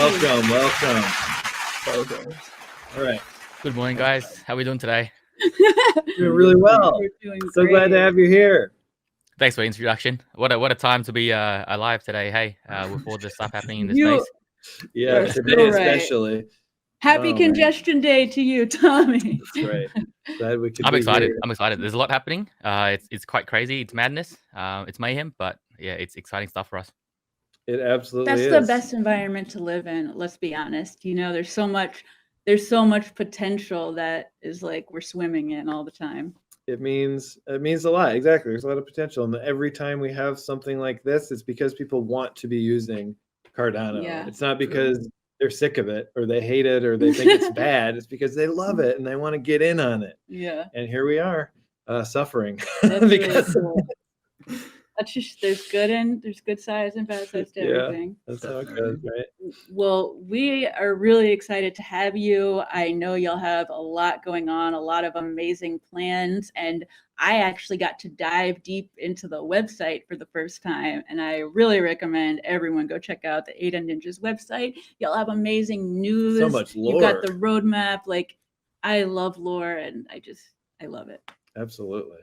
Welcome. All right. Good morning, guys. How are we doing today? Doing really well. We're doing So great. glad to have you here. Thanks for the introduction. What a time to be alive today. Hey, with all the stuff happening in this space. Yeah, You're today so right. especially. Happy Oh, Congestion Day to you, Tommy. That's right. Glad we could I'm be excited. here. I'm excited. There's a lot happening. It's quite crazy. It's madness. It's mayhem, but yeah, it's exciting stuff for us. It absolutely That's is. the best environment to live in. Let's be honest. You know, there's so much potential that is like we're swimming in all the time. It means a lot. Exactly. There's a lot of potential. And every time we have something like this, it's because people want to be using Cardano. Yeah. It's not because they're sick of it or they hate it or they think it's bad. It's because they love it and they want to get in on it. Yeah. And here we are, suffering. That's because really cool. That's just there's good sides and bad sides to everything. That's how it goes, right? Well, we are really excited to have you. I know you'll have a lot going on, a lot of amazing plans, and I actually got to dive deep into the website for the first time, and I really recommend everyone go check out the Ada Ninjaz website. You'll have amazing news. So much lore. You've got the roadmap. Like, I love lore, and I love it. Absolutely.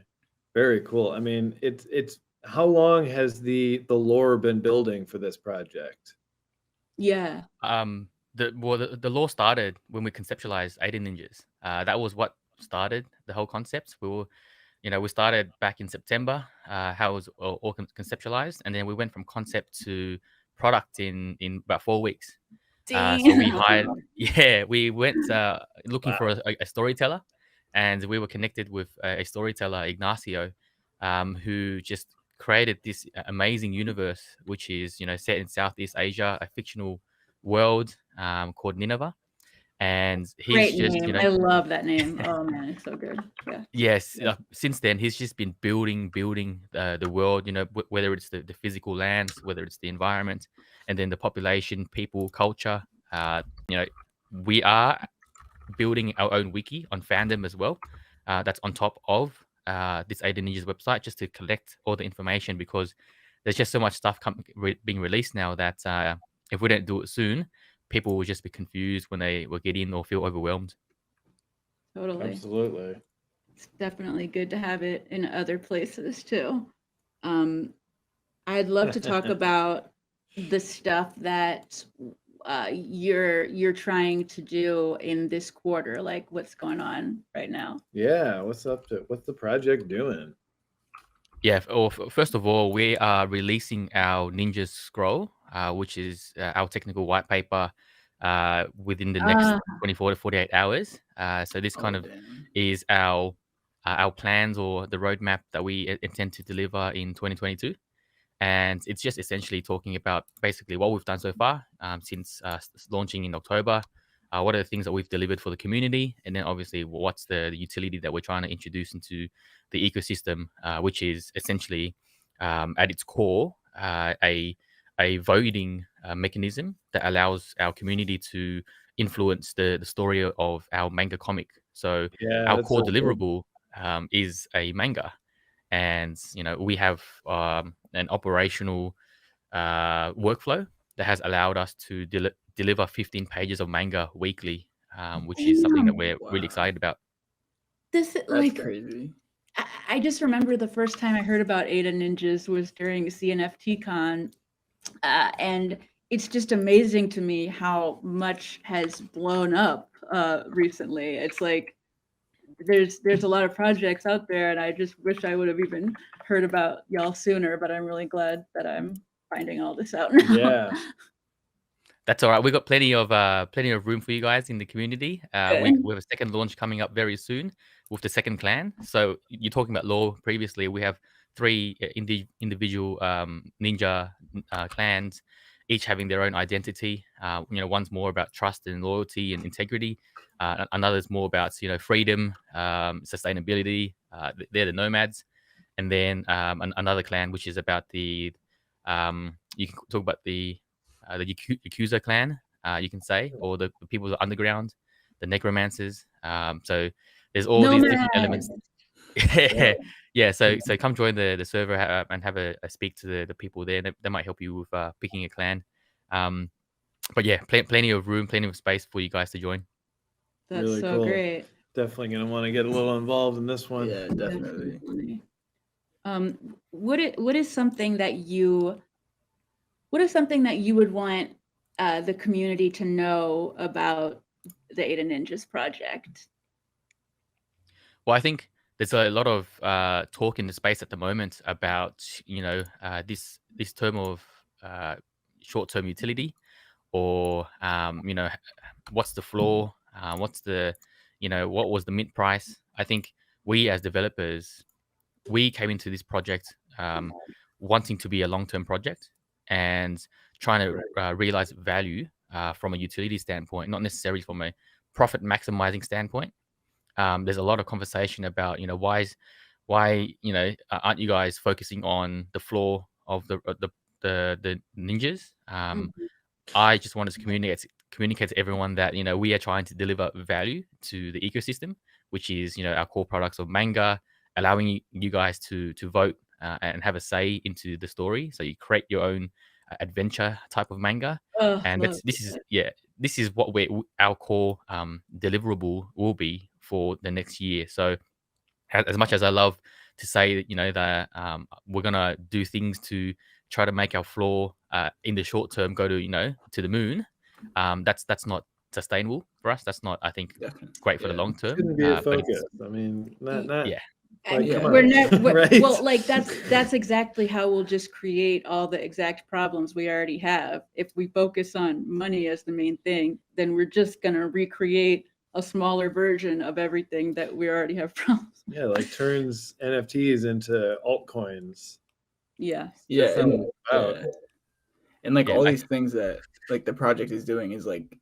Very cool. I mean, it's how long has the lore been building for this project? Yeah. The law started when we conceptualized Ada Ninjaz. That was what started the whole concept. We started back in September. How it was all conceptualized, and then we went from concept to product in about 4 weeks. So we went looking for a storyteller, and we were connected with a storyteller, Ignacio, who just created this amazing universe, which is set in Southeast Asia, a fictional world called Nineveh. And he's Great just name. I love that name. Oh man, it's so good. Yeah. Yes. Since then, he's just been building the world. Whether it's the physical lands, whether it's the environment, and then the population, people, culture. We are building our own wiki on fandom as well. That's on top of this Ada Ninjaz website, just to collect all the information, because there's just so much stuff being released now that if we don't do it soon, people will just be confused when they will get in or feel overwhelmed. Totally. Absolutely. It's definitely good to have it in other places too. I'd love to talk about the stuff that you're trying to do in this quarter, like what's going on right now. Yeah, what's the project doing? Yeah, first of all, we are releasing our Ninja Scroll, which is our technical white paper within the next 24 to 48 hours. So this is our plans or the roadmap that we intend to deliver in 2022. And it's just essentially talking about basically what we've done so far since launching in October. What are the things that we've delivered for the community? And then obviously what's the utility that we're trying to introduce into the ecosystem, which is essentially at its core a voting mechanism that allows our community to influence the story of our manga comic. So our core deliverable is a manga. And we have an operational workflow that has allowed us to deliver 15 pages of manga weekly, which is something that we're really excited about. That's crazy. I just remember the first time I heard about Ada Ninjaz was during CNFT con, and it's just amazing to me how much has blown up recently. It's like there's a lot of projects out there, and I just wish I would have even heard about y'all sooner, but I'm really glad that I'm finding all this out now. Yeah. That's all right. We've got plenty of room for you guys in the community. We have a second launch coming up very soon with the second clan. So you're talking about lore previously. We have 3 individual ninja clans, each having their own identity. One's more about trust and loyalty and integrity. Another's more about freedom, sustainability. They're the nomads. And then another clan which is about the you can talk about the Yakuza clan, you can say, or the people that are underground, the necromancers. So there's all these different elements. Yeah. So come join the server and have a speak to the people there. They might help you with picking a clan. but yeah, plenty of room, plenty of space for you guys to join. That's Really so cool. great. Definitely gonna want to get a little involved in this one. Yeah, definitely. What is something that you would want the community to know about the Ada Ninjaz project? Well, I think there's a lot of talk in the space at the moment about this term of short-term utility, or what's the floor, what's the what was the mint price. I think we as developers, we came into this project wanting to be a long-term project and trying to realize value from a utility standpoint, not necessarily from a profit maximizing standpoint. There's a lot of conversation about why aren't you guys focusing on the floor of the ninjas. I just wanted to communicate to everyone that we are trying to deliver value to the ecosystem, which is our core products of manga, allowing you guys to vote and have a say into the story. So you create your own adventure type of manga, and this is what our core deliverable will be for the next year. So as much as I love to say that we're gonna do things to try to make our floor in the short term go to to the moon, that's not sustainable for us. That's not, I think, Definitely. great for the long term. Shouldn't be a but focus. I mean, not yeah. like, Yeah. come on. We're not Right? well, like that's exactly how we'll just create all the exact problems we already have. If we focus on money as the main thing, then we're just gonna recreate a smaller version of everything that we already have problems. Yeah, like turns NFTs into altcoins. Yeah. Yeah, That's not and what it's about. and like Yeah, all these things that like the project is doing is like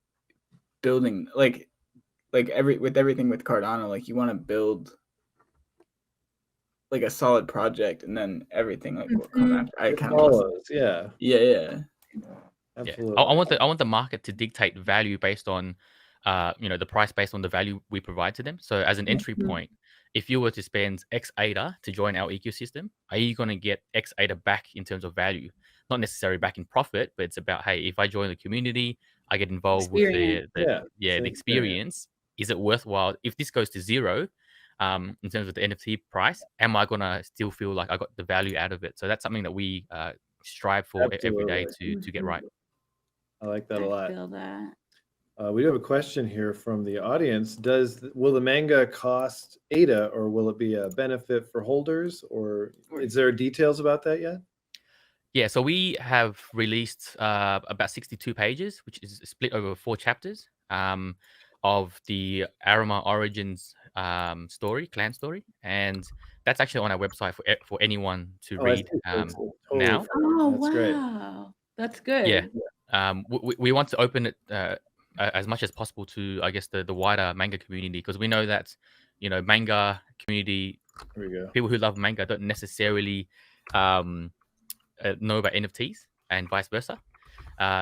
building like everything with Cardano, like you want to build like a solid project, and then everything like will come after. I It kind of follows. Yeah, yeah. absolutely. I want the market to dictate value based on the price based on the value we provide to them. So as an entry point, if you were to spend X ADA to join our ecosystem, are you going to get X ADA back in terms of value? Not necessarily back in profit, but it's about, hey, if I join the community, I get involved with the experience. Is it worthwhile? If this goes to zero, in terms of the NFT price, am I gonna still feel like I got the value out of it? So that's something that we strive for every day to get right. I like that a lot. I feel that. We do have a question here from the audience. Will the manga cost ADA, or will it be a benefit for holders, or is there details about that yet? Yeah, so we have released about 62 pages, which is split over 4 chapters of the Arima Origins clan story, and that's actually on our website for anyone to read now. Oh, That's great. wow. That's good. Yeah. We want to open it as much as possible to, I guess, the wider manga community, because we know that manga community, Here we go. people who love manga don't necessarily know about NFTs and vice versa.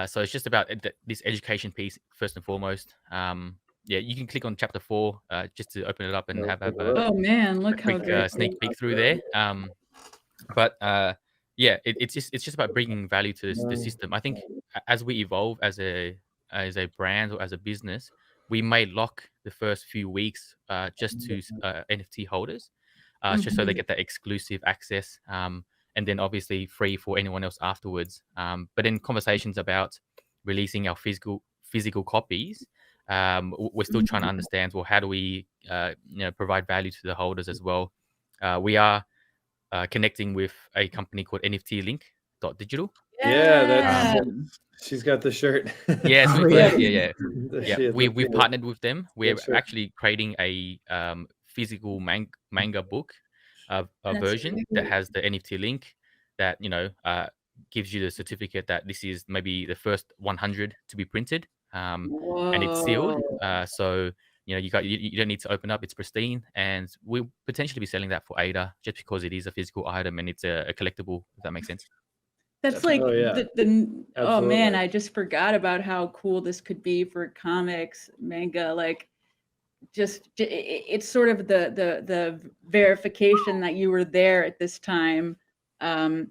So it's just about this education piece first and foremost. Yeah, you can click on chapter 4 just to open it up and have a Oh man, look how quick great. sneak peek through there. But yeah, it's just about bringing value to the system. I think as we evolve as a brand or as a business, we may lock the first few weeks just to NFT holders, just so they get that exclusive access, and then obviously free for anyone else afterwards. But in conversations about releasing our physical copies, we're still trying to understand, well, how do we provide value to the holders as well. We are connecting with a company called NFT Link.digital. Yeah, that's she's got the shirt. Yeah, so yeah. We've partnered. partnered with them. We're actually creating a physical manga book version that has the NFT link that gives you the certificate that this is maybe the first 100 to be printed, and it's sealed. So you don't need to open up; it's pristine, and we'll potentially be selling that for ADA just because it is a physical item and it's a collectible. If that makes sense. That's like oh man, Absolutely. I just forgot about how cool this could be for comics, manga. Like, it's sort of the verification that you were there at this time, because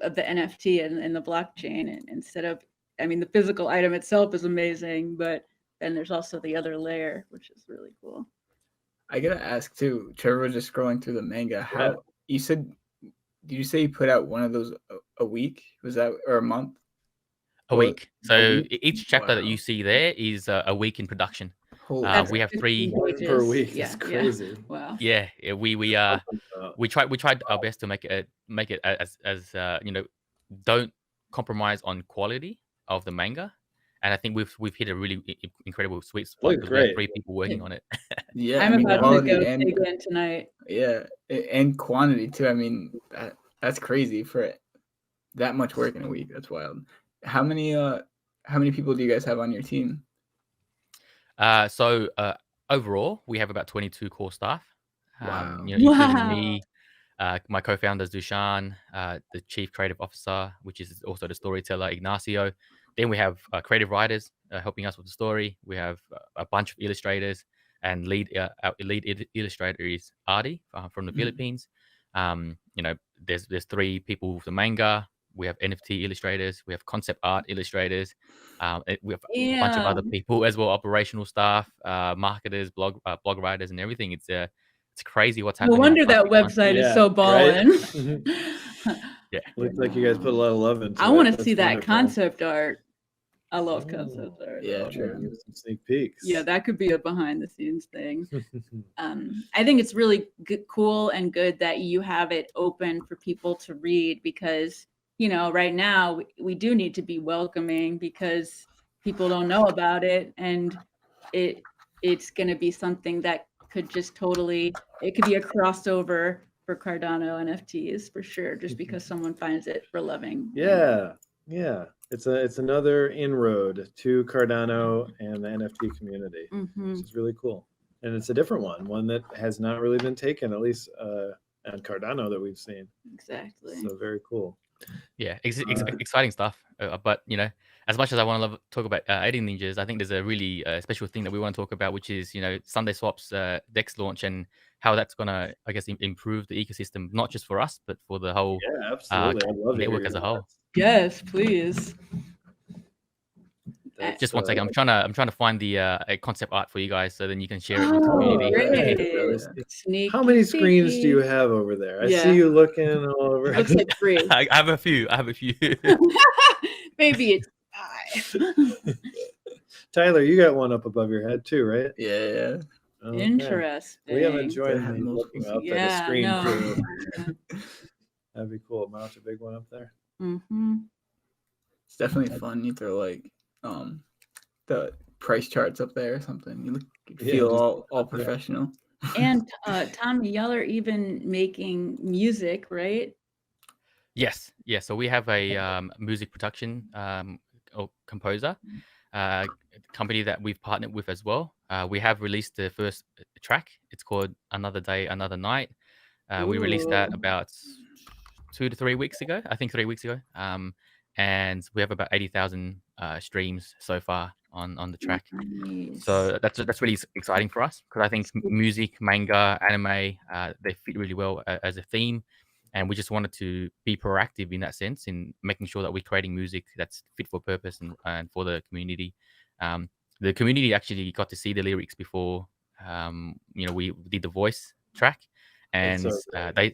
of the NFT and the blockchain, and instead of I mean, the physical item itself is amazing, but then there's also the other layer, which is really cool. I gotta ask too. Trevor was just scrolling through the manga. How you said? Did you say you put out one of those a week? Was that or a month? A What? week. So each chapter that Wow. you see there is a week in production. Holy That's We have 3. 15 One per pages. week. Yeah, That's crazy. Wow. Yeah, we tried our best to make it as don't compromise on quality of the manga, and I think we've hit a really incredible sweet spot Look because we have great. 3 people working on it. Yeah, I'm I mean about to quality go and dig in tonight. and quantity too. I mean that's crazy for that much work in a week. That's wild. How many people do you guys have on your team? So overall, we have about 22 core staff. Wow. Including Wow. me, my co-founders Dushan, the chief creative officer, which is also the storyteller Ignacio. Then we have creative writers helping us with the story. We have a bunch of illustrators, and our lead illustrator is Artie from the Philippines. There's 3 people with the manga. We have NFT illustrators. We have concept art illustrators. We have a bunch of other people as well, operational staff, marketers, blog writers, and everything. It's crazy what's No happening. wonder in the that past 6 months. website is Yeah, so right? ballin'. Yeah. Looks like you guys put a lot of love into it. I want to That's see that wonderful. concept art. I love concept Oh, art. Yeah, I'll true. give some sneak peeks. Yeah, that could be a behind the scenes thing. I think it's really cool and good that you have it open for people to read because, right now we do need to be welcoming because people don't know about it. And it's going to be something that could just it could be a crossover for Cardano NFTs for sure, just because someone finds it for loving. Yeah. It's another inroad to Cardano and the NFT community, which is really cool. And it's a different one that has not really been taken, at least on Cardano that we've seen. Exactly. So very cool. Yeah, exciting stuff. But as much as I want to talk about Ada Ninjaz, I think there's a really special thing that we want to talk about, which is Sunday Swap's DEX launch and how that's gonna, I guess, improve the ecosystem, not just for us, but for the whole Absolutely. I'd love to network hear as a your whole. thoughts. Yes, please. Just 1 second. I'm trying to find the concept art for you guys, so then you can share it with the community. Great. How many screens do you have over there? I see you looking all over. Looks like 3. I have a few. Maybe it's 5. Tyler, you got one up above your head too, right? Yeah. Okay. Interesting. We haven't joined have me multiple looking up at a screen no. too. That'd be cool. Mount a big one up there. It's definitely fun. You throw like the price charts up there or something. You feel all professional. And Tommy, y'all are even making music, right? Yes. So we have a music production composer company that we've partnered with as well. We have released the first track. It's called Another Day, Another Night. We released that about 2 to 3 weeks ago. I think 3 weeks ago. And we have about 80,000 streams so far on the track. Nice. So that's really exciting for us because I think music, manga, anime, they fit really well as a theme. And we just wanted to be proactive in that sense, in making sure that we're creating music that's fit for purpose and for the community. The community actually got to see the lyrics before, we did the voice track, and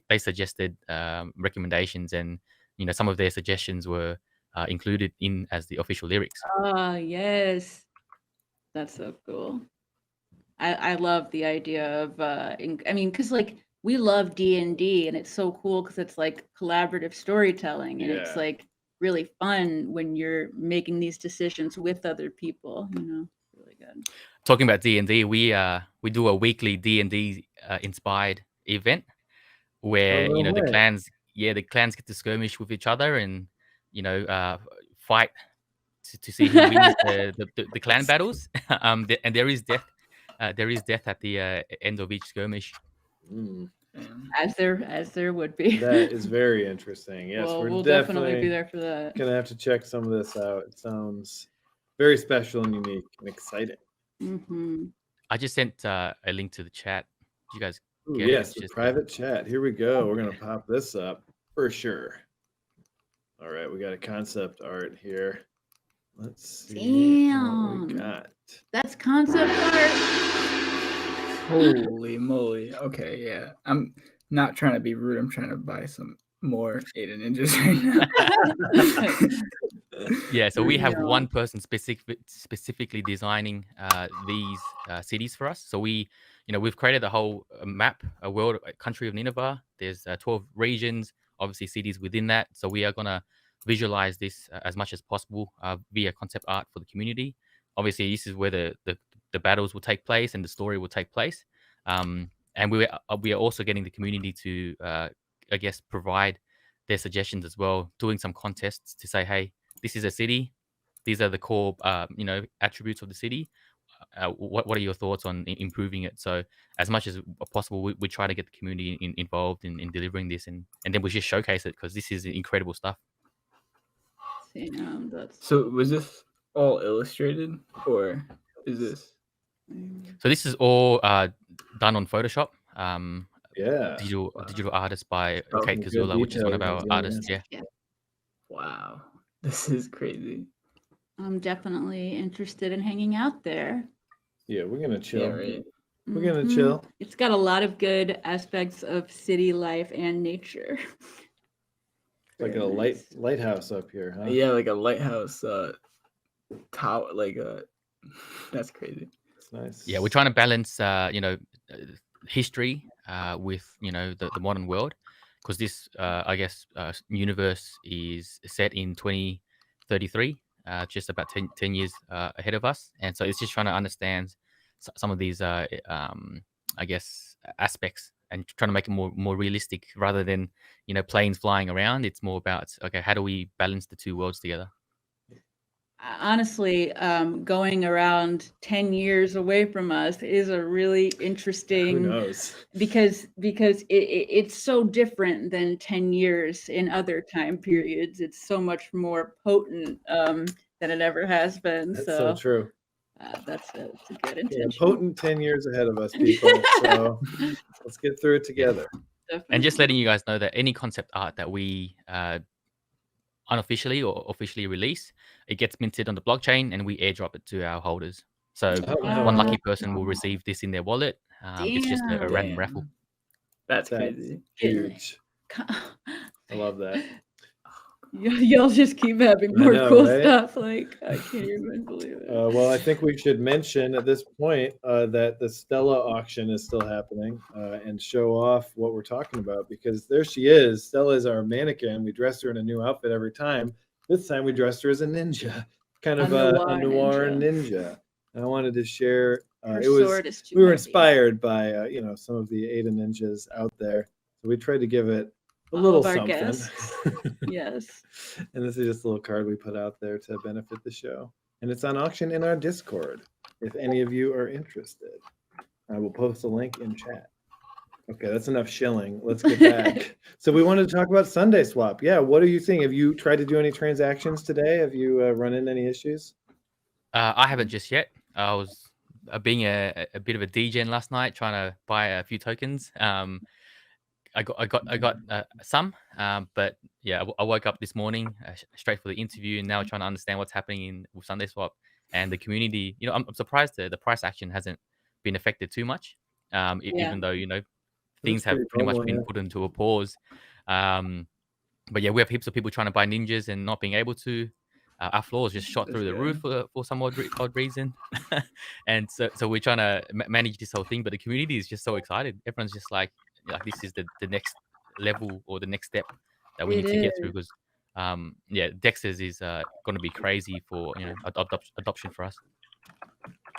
they suggested recommendations, and some of their suggestions were included in as the official lyrics. Yes, that's so cool. I love the idea of because we love D&D and it's so cool because it's like collaborative storytelling and it's like really fun when you're making these decisions with other people. Really good. Talking about D&D, we do a weekly D&D inspired event where the clans get to skirmish with each other and fight to see who wins the clan battles. And there is death. There is death at the end of each skirmish. As there would be. That is very interesting. Yes, well, we'll definitely be there for that. Gonna have to check some of this out. It sounds very special and unique and exciting. I just sent a link to the chat. Did you guys get yes, it? The private chat. Here we go. We're gonna pop this up for sure. All right, we got a concept art here. Let's see what Damn. we got. That's concept art. Holy moly. Okay, yeah. I'm not trying to be rude. I'm trying to buy some more Ada Ninjas right now. Yeah, so we have Yeah. one person specifically designing these cities for us. So we've created a whole map, a world, a country of Nineveh. There's 12 regions, obviously cities within that. So we are gonna visualize this as much as possible via concept art for the community. Obviously, this is where the battles will take place and the story will take place. And we are also getting the community to, I guess, provide their suggestions as well, doing some contests to say, hey, this is a city. These are the core, attributes of the city. What are your thoughts on improving it? So as much as possible, we try to get the community involved in delivering this, and then we just showcase it because this is incredible stuff. That's So was this all illustrated, or is this? So this is all done on Photoshop. Yeah. Digital artist by Oh, Kate good Kazula, which is one of details, our yeah. artists. Yeah. Wow, this is crazy. I'm definitely interested in hanging out there. Yeah, we're gonna chill. Yeah, right. We're gonna Mhm. chill. It's got a lot of good aspects of city life and nature. Like Very a nice. lighthouse up here, huh? Yeah, like a lighthouse tower, like that's crazy. It's nice. Yeah, we're trying to balance, history with the modern world, because this, I guess, universe is set in 2033, just about 10 years ahead of us, and so it's just trying to understand some of these, I guess, aspects, and trying to make it more realistic rather than planes flying around. It's more about, okay, how do we balance the two worlds together? Honestly, going around 10 years away from us is a really Who interesting, knows? because it's so different than 10 years in other time periods. It's so much more potent than it ever has been. That's so true. That's a good Yeah, intention. potent 10 years ahead of us, people. So let's get through it together. And just Definitely. letting you guys know that any concept art that we unofficially or officially release, it gets minted on the blockchain and we airdrop it to our holders. So Oh, one no. lucky person will receive this in their wallet. It's just a Damn. random raffle. That's That's crazy. huge. I love that. Y'all just keep having I more know, cool right? stuff. Like, I can't even believe it. Well, I think we should mention at this point that the Stella auction is still happening and show off what we're talking about, because there she is. Stella is our mannequin. We dress her in a new outfit every time. This time we dressed her as a ninja, kind of a noir ninja. And I wanted to share. Her It was sword is too we were heavy. inspired by some of the Ada ninjas out there, so we tried to give it a All little of our something. guests. Yes. And this is just a little card we put out there to benefit the show. And it's on auction in our Discord if any of you are interested. I will post a link in chat. Okay, that's enough shilling. Let's get back. So we wanted to talk about Sunday Swap. Yeah, what are you seeing? Have you tried to do any transactions today? Have you run into any issues? I haven't just yet. I was being a bit of a degen last night, trying to buy a few tokens. I got some, but yeah, I woke up this morning straight for the interview, and now trying to understand what's happening with Sunday Swap and the community. I'm surprised the price action hasn't been affected too much, even though things have pretty much been put into a pause. But yeah, we have heaps of people trying to buy ninjas and not being able to. Our floors just shot through the roof for some odd reason, and so we're trying to manage this whole thing. But the community is just so excited. Everyone's just like this is the next level or the next step that we need to get through, because Dexter's is going to be crazy for adoption for us.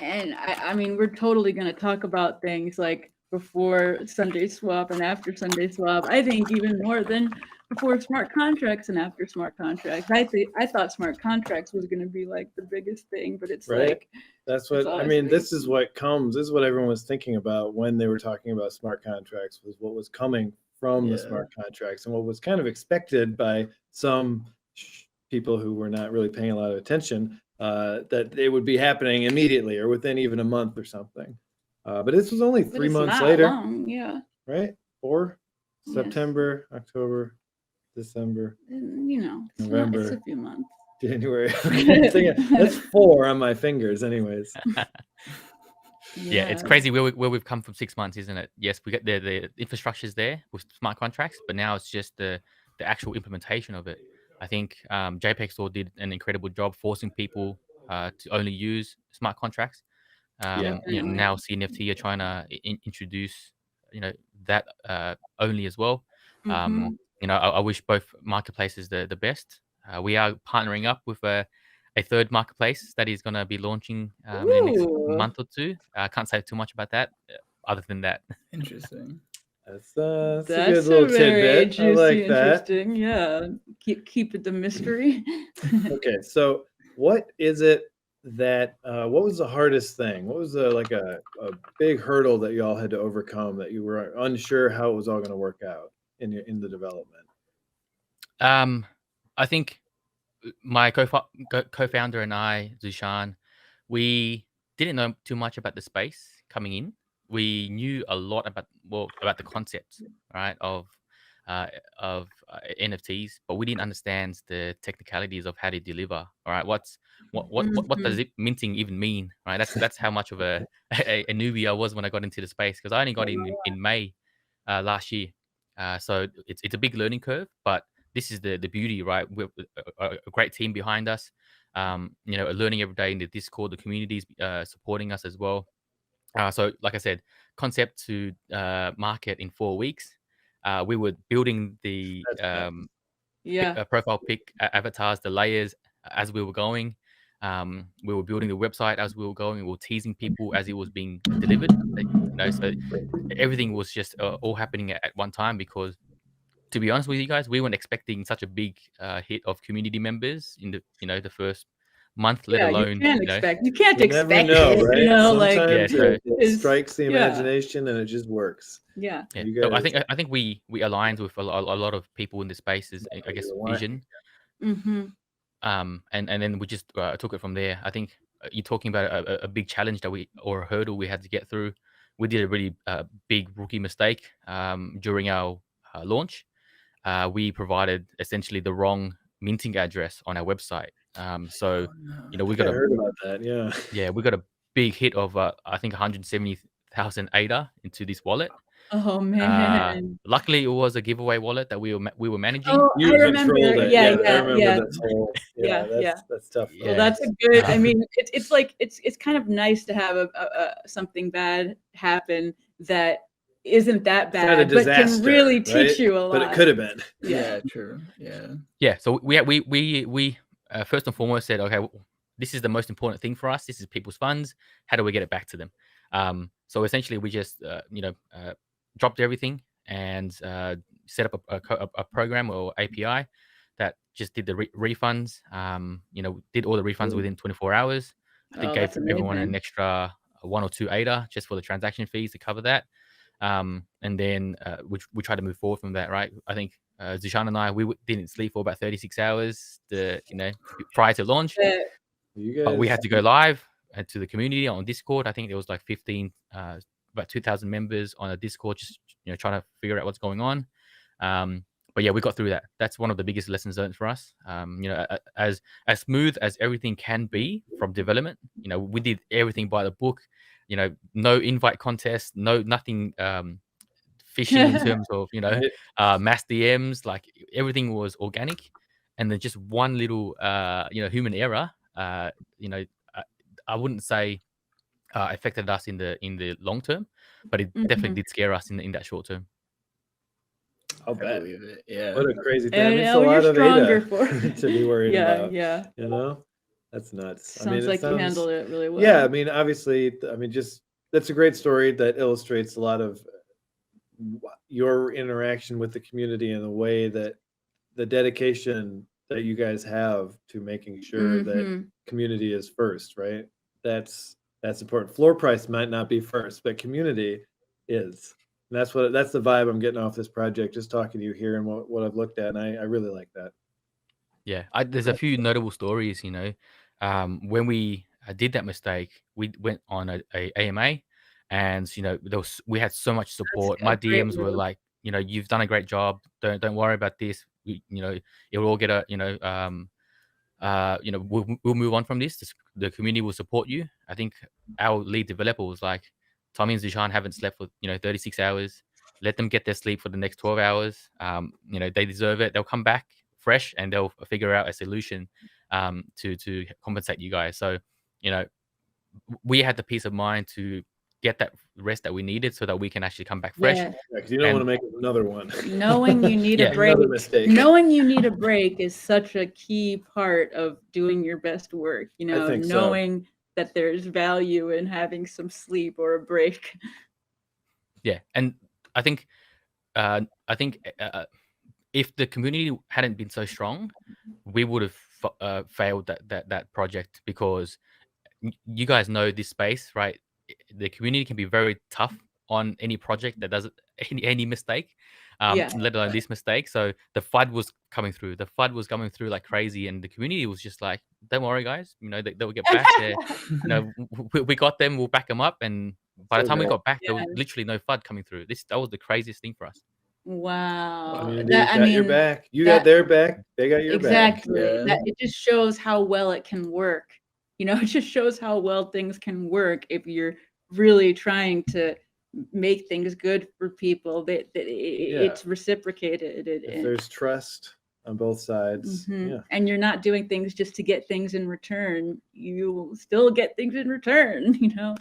And I mean, we're totally going to talk about things like before Sunday Swap and after Sunday Swap. I think even more than before smart contracts and after smart contracts. I thought smart contracts was going to be like the biggest thing, but it's like that's what I mean. This is what comes. This is what everyone was thinking about when they were talking about smart contracts, was what was coming from the smart contracts and what was kind of expected by some people who were not really paying a lot of attention, that they would be happening immediately or within even a month or something. But this was only 3 months later. Long, right? Or September, October, December, November. It's a few months. January. Okay, that's 4 on my fingers, anyways. Yeah, it's crazy where we've come from 6 months, isn't it? Yes, we got the infrastructure's there with smart contracts, but now it's just the actual implementation of it. I think JPEG Store did an incredible job forcing people to only use smart contracts. Now CNFT are trying to introduce, that only as well. I wish both marketplaces the best. We are partnering up with a third marketplace that is going to be launching in the next month or two. I can't say too much about that, other than that. Interesting. That's a good little tidbit. I like that. Interesting. Yeah, keep it the mystery. Okay, so what is it that what was the hardest thing? What was like a big hurdle that you all had to overcome that you were unsure how it was all going to work out in the development? I think my co-founder and I, Zushan, we didn't know too much about the space coming in. We knew a lot about the concepts, right, of NFTs, but we didn't understand the technicalities of how to deliver. All right, what does it minting even mean? Right, that's how much of a newbie I was when I got into the space, because I only got in May last year. So it's a big learning curve, but this is the beauty, right? We're a great team behind us. Learning every day in the Discord, the communities supporting us as well. So, like I said, concept to market in 4 weeks. We were building the profile pic avatars, the layers as we were going. We were building the website as we were going. We were teasing people as it was being delivered. So everything was just all happening at one time, because, to be honest with you guys, we weren't expecting such a big hit of community members in the first month, let alone. You can't expect. You can't expect. Never know, right? Sometimes it strikes the yeah. imagination and it just works. Yeah. So I think we aligned with a lot of people in the space's, I guess, vision. Mm-hmm. And then we just took it from there. I think you're talking about a big challenge or a hurdle we had to get through. We did a really big rookie mistake during our launch. We provided essentially the wrong minting address on our website. We got heard about that. Yeah, we got a big hit of I think 170,000 ADA into this wallet. Oh man! Luckily, it was a giveaway wallet that we were managing. Oh, I remember. It. Yeah, I remember this whole. That's tough. Well, that's a good. I mean, it's like it's kind of nice to have a something bad happen that isn't that bad, but can really teach you a lot. But it could have been. Yeah, true. Yeah. Yeah. So we first and foremost said, okay, this is the most important thing for us. This is people's funds. How do we get it back to them? So essentially, we just dropped everything and set up a program or API that just did the refunds. Did all the refunds within 24 hours. I think gave everyone an extra 1 or 2 ADA just for the transaction fees to cover that. And then we tried to move forward from that, right? I think Zushan and I, we didn't sleep for about 36 hours prior to launch. But we had to go live to the community on Discord. I think there was like about 2,000 members on a Discord, just trying to figure out what's going on. But yeah, we got through that. That's one of the biggest lessons learned for us. As smooth as everything can be from development, we did everything by the book. No invite contest, nothing phishing in terms of mass DMs. Like, everything was organic, and then just one little human error. I wouldn't say affected us in the long term, but it definitely did scare us in that short term. I'll bet. Believe it. Yeah. What a crazy thing. It's a you're lot of stronger ADA to be worried about. Yeah. That's nuts. Sounds like you handled it really well. Yeah, obviously, just that's a great story that illustrates a lot of your interaction with the community and the way that the dedication that you guys have to making sure that community is first, right? That's important. Floor price might not be first, but community is. And that's the vibe I'm getting off this project, just talking to you here and what I've looked at, and I really like that. Yeah, there's a few notable stories. When we did that mistake, we went on a AMA, and we had so much support. My DMs were like, you've done a great job. Don't worry about this. It will all get you know, we'll move on from this. The community will support you. I think our lead developer was like, Tommy and Zishan haven't slept for 36 hours. Let them get their sleep for the next 12 hours. You know, they deserve it. They'll come back fresh and they'll figure out a solution to compensate you guys. So, you know, we had the peace of mind to get that rest that we needed so that we can actually come back fresh. Yeah. Because you don't want to make another one. Knowing you need a Yeah. break. Another mistake. Knowing you need a break is such a key part of doing your best work. You I know, think so. knowing that there's value in having some sleep or a break. Yeah, and I think if the community hadn't been so strong, we would have failed that project, because you guys know this space, right? The community can be very tough on any project that does any mistake, Yeah. let alone this mistake. So the FUD was coming through. The FUD was coming through like crazy, and the community was just like, "Don't worry, guys. You know, they will get back there. You know, we got them. We'll back them up." And by the So time we good. got back, there was Yeah. literally no FUD coming through. That was the craziest thing for us. Wow. Community That, I got your mean, back. You that- got their back. They got your back. exactly. Yeah. That it just shows how well it can work. You know, it just shows how well things can work if you're really trying to make things good for people. It's reciprocated. If there's trust on both sides, yeah. And you're not doing things just to get things in return. You will still get things in return, you know.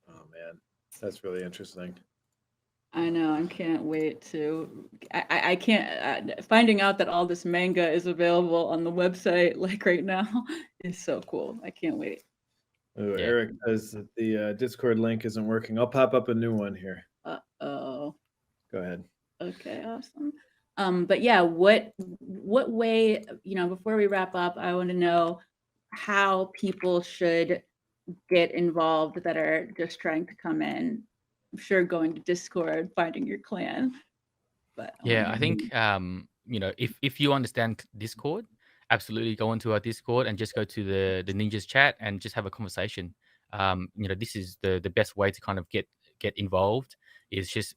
Oh man, that's really interesting. I know. I can't wait to. I can't. Finding out that all this manga is available on the website, like right now, is so cool. I can't wait. Oh, Yeah. Eric says that the Discord link isn't working. I'll pop up a new one here. Oh. Go ahead. Okay. Awesome. But yeah, what way? You know, before we wrap up, I want to know how people should get involved that are just trying to come in. I'm sure going to Discord, finding your clan. But Yeah, I think you know, if you understand Discord, absolutely go into our Discord and just go to the Ninjas chat and just have a conversation. You know, this is the best way to kind of get involved, is just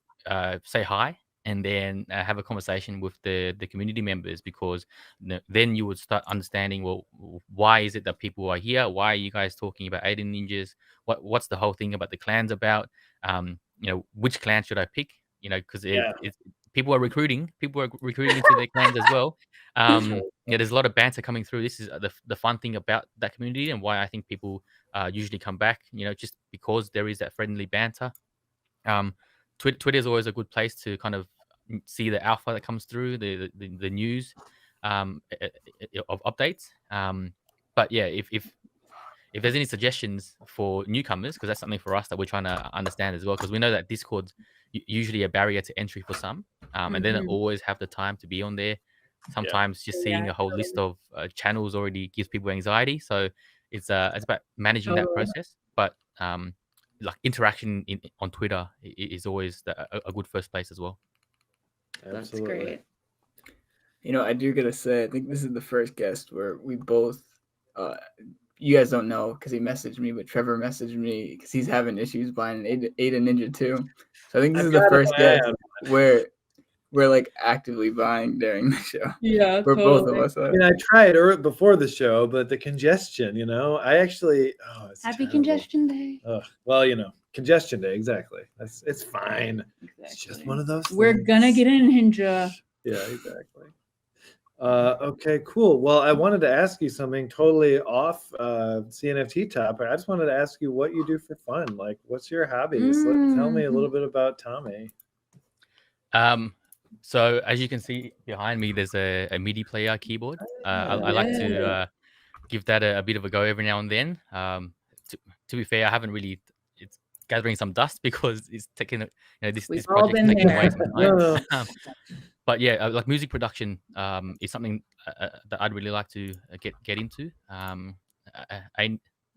say hi and then have a conversation with the community members, because then you would start understanding, well, why is it that people are here? Why are you guys talking about Ada Ninjas? What's the whole thing about the clans about? You know, which clan should I pick? You know, because it's people are recruiting into their clans as well. Yeah, there's a lot of banter coming through. This is the fun thing about that community, and why I think people usually come back, you know, just because there is that friendly banter. Twitter is always a good place to kind of see the alpha that comes through, the news of updates. But yeah, if there's any suggestions for newcomers, because that's something for us that we're trying to understand as well, because we know that Discord's usually a barrier to entry for some, and they don't always have the time to be on there. Sometimes just seeing a whole list of channels already gives people anxiety. So it's about managing that process. But like interaction on Twitter is always a good first place as well. That's great. You know, I do gotta say, I think this is the first guest where we both, you guys don't know because he messaged me, but Trevor messaged me because he's having issues buying an Ada Ninja too. So I think this is the first guest where we're like actively buying during the show. Yeah, for both of us. I mean, I tried before the show, but the congestion, you know, I actually, it's Happy terrible. Congestion Day. Well, you know, congestion day, exactly. It's fine. Exactly. It's just one of those We're things. gonna get in, Ninja. Yeah, exactly. Okay, cool. Well, I wanted to ask you something totally off CNFT topic. I just wanted to ask you what you do for fun. Like, what's your hobbies? Tell me a little bit about Tommy. So as you can see behind me, there's a MIDI player keyboard. I like to give that a bit of a go every now and then. To be fair, I haven't really. It's gathering some dust because it's taking, you know, this project's taking away some time. But yeah, like music production is something that I'd really like to get into.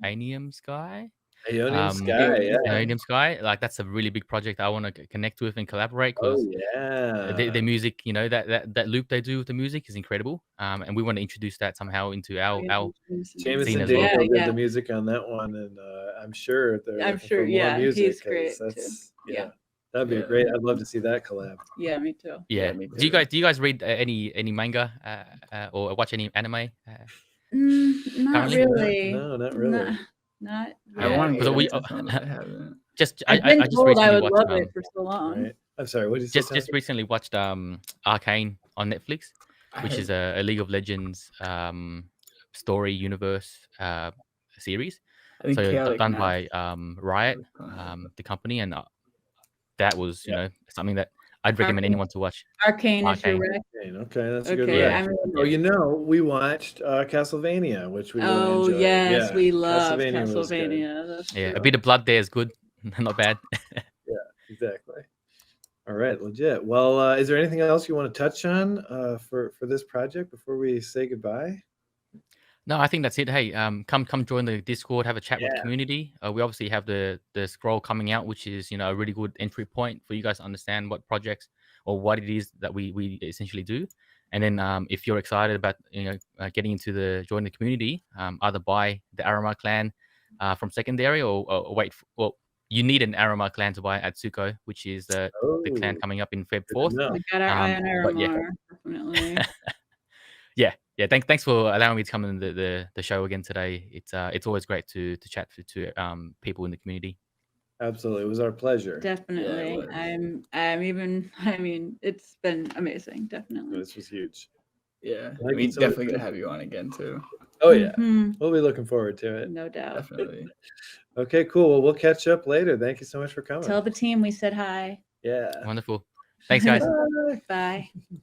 Aeonium Sky. Aeonium Sky, yeah. Aeonium Sky, like that's a really big project I want to connect with and collaborate, because their music, you know, that loop they do with the music is incredible, and we want to introduce that somehow into our Jameson as well. Daniel did the music on that one, and I'm sure they're looking for more music. He's great too. Yeah. That'd be Yeah. great. I'd love to see that collab. Yeah, me too. Yeah. me Do you guys read any manga or watch any anime? Not Currently? really. No, not really. Not I Yeah, want to because get we into some, but I haven't. I've been I just told I recently would watched love it for so long. Right. I'm sorry. What did you say? just recently watched Arcane on Netflix, I which heard- is a League of Legends story universe series. I think So Chaotic done Knight by Riot, was the company, and that was something that I'd recommend Arcane. anyone to watch. Arcane is your Arcane. rec. Okay, that's a good Okay, Yeah. one. I'm Oh, you know, we watched Castlevania, which we really Oh enjoyed. yes, Yeah, we love Castlevania was good. Castlevania. That's Yeah, a true. bit of blood there is good, not bad. Exactly. All right, legit. Well, is there anything else you want to touch on for this project before we say goodbye? No, I think that's it. Hey, come join the Discord, have a chat with the Yeah. community. We obviously have the scroll coming out, which is a really good entry point for you guys to understand what projects or what it is that we essentially do. And then if you're excited about getting into join the community, either buy the Arama clan from secondary or wait. You need an Arama clan to buy at Atsuko, which is the clan coming up in Feb 4th. No. We got our eye on but yeah. Aramar, definitely. Yeah. Thanks for allowing me to come in the show again today. It's always great to chat to people in the community. Absolutely, it was our pleasure. Definitely. It's been amazing, definitely. This was huge. Yeah, Like we it's so definitely good. gonna have you on again too. Oh yeah, Mhm. we'll be looking forward to it. No doubt. Definitely. Okay, cool. Well, we'll catch up later. Thank you so much for coming. Tell the team we said hi. Yeah. Wonderful. Thanks, guys. Bye. Bye.